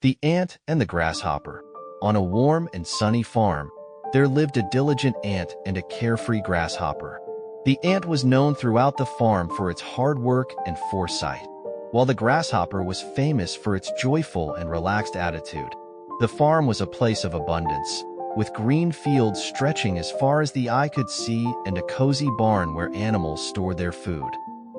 The Ant and the Grasshopper. On a warm and sunny farm, there lived a diligent ant and a carefree grasshopper. The ant was known throughout the farm for its hard work and foresight, while the grasshopper was famous for its joyful and relaxed attitude. The farm was a place of abundance, with green fields stretching as far as the eye could see and a cozy barn where animals stored their food.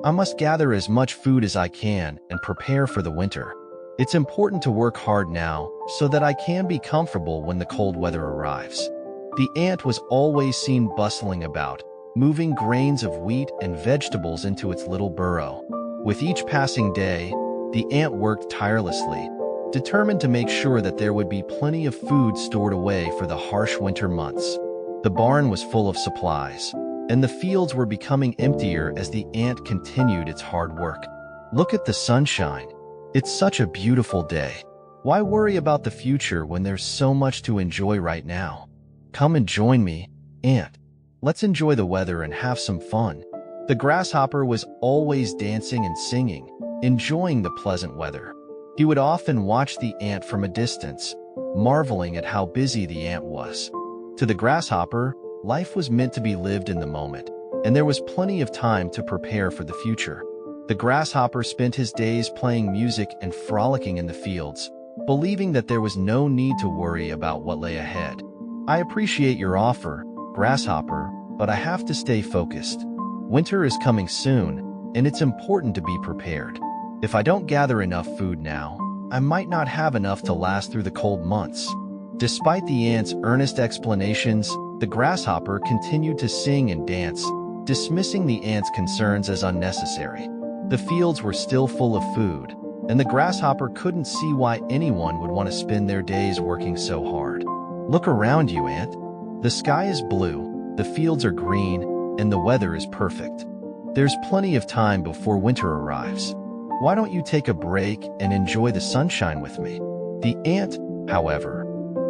I must gather as much food as I can and prepare for the winter. It's important to work hard now so that I can be comfortable when the cold weather arrives. The ant was always seen bustling about, moving grains of wheat and vegetables into its little burrow. With each passing day, the ant worked tirelessly, determined to make sure that there would be plenty of food stored away for the harsh winter months. The barn was full of supplies, and the fields were becoming emptier as the ant continued its hard work. Look at the sunshine. It's such a beautiful day. Why worry about the future when there's so much to enjoy right now? Come and join me, Ant. Let's enjoy the weather and have some fun. The grasshopper was always dancing and singing, enjoying the pleasant weather. He would often watch the ant from a distance, marveling at how busy the ant was. To the grasshopper, life was meant to be lived in the moment, and there was plenty of time to prepare for the future. The grasshopper spent his days playing music and frolicking in the fields, believing that there was no need to worry about what lay ahead. I appreciate your offer, Grasshopper, but I have to stay focused. Winter is coming soon, and it's important to be prepared. If I don't gather enough food now, I might not have enough to last through the cold months. Despite the ant's earnest explanations, the grasshopper continued to sing and dance, dismissing the ant's concerns as unnecessary. The fields were still full of food, and the grasshopper couldn't see why anyone would want to spend their days working so hard. Look around you, Ant. The sky is blue, the fields are green, and the weather is perfect. There's plenty of time before winter arrives. Why don't you take a break and enjoy the sunshine with me? The ant, however,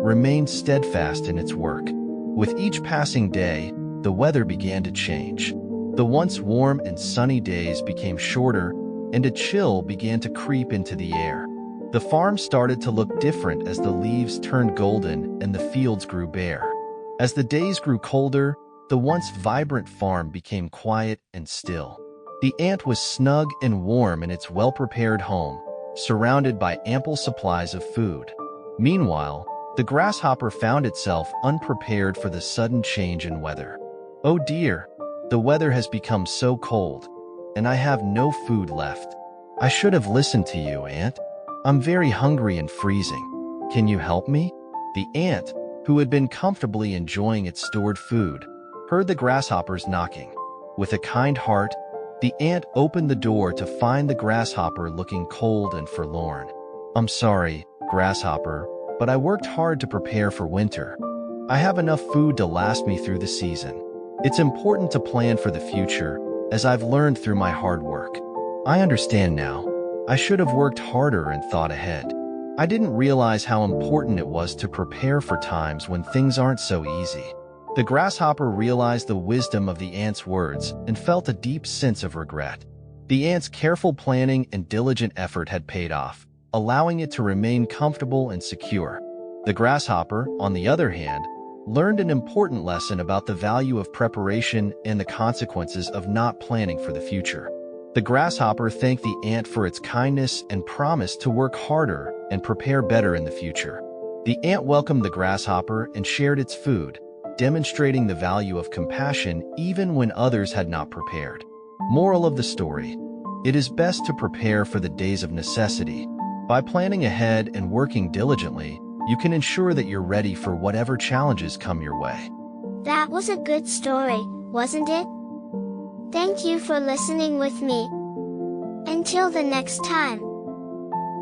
remained steadfast in its work. With each passing day, the weather began to change. The once warm and sunny days became shorter, and a chill began to creep into the air. The farm started to look different as the leaves turned golden and the fields grew bare. As the days grew colder, the once vibrant farm became quiet and still. The ant was snug and warm in its well-prepared home, surrounded by ample supplies of food. Meanwhile, the grasshopper found itself unprepared for the sudden change in weather. Oh dear, the weather has become so cold, and I have no food left. I should have listened to you, Ant. I'm very hungry and freezing. Can you help me? The ant, who had been comfortably enjoying its stored food, heard the grasshoppers knocking. With a kind heart, the ant opened the door to find the grasshopper looking cold and forlorn. I'm sorry, grasshopper, but I worked hard to prepare for winter. I have enough food to last me through the season. It's important to plan for the future, as I've learned through my hard work. I understand now. I should have worked harder and thought ahead. I didn't realize how important it was to prepare for times when things aren't so easy. The grasshopper realized the wisdom of the ant's words and felt a deep sense of regret. The ant's careful planning and diligent effort had paid off, allowing it to remain comfortable and secure. The grasshopper, on the other hand, learned an important lesson about the value of preparation and the consequences of not planning for the future. The grasshopper thanked the ant for its kindness and promised to work harder and prepare better in the future. The ant welcomed the grasshopper and shared its food, demonstrating the value of compassion even when others had not prepared. Moral of the story: it is best to prepare for the days of necessity. By planning ahead and working diligently, you can ensure that you're ready for whatever challenges come your way. That was a good story, wasn't it? Thank you for listening with me. Until the next time.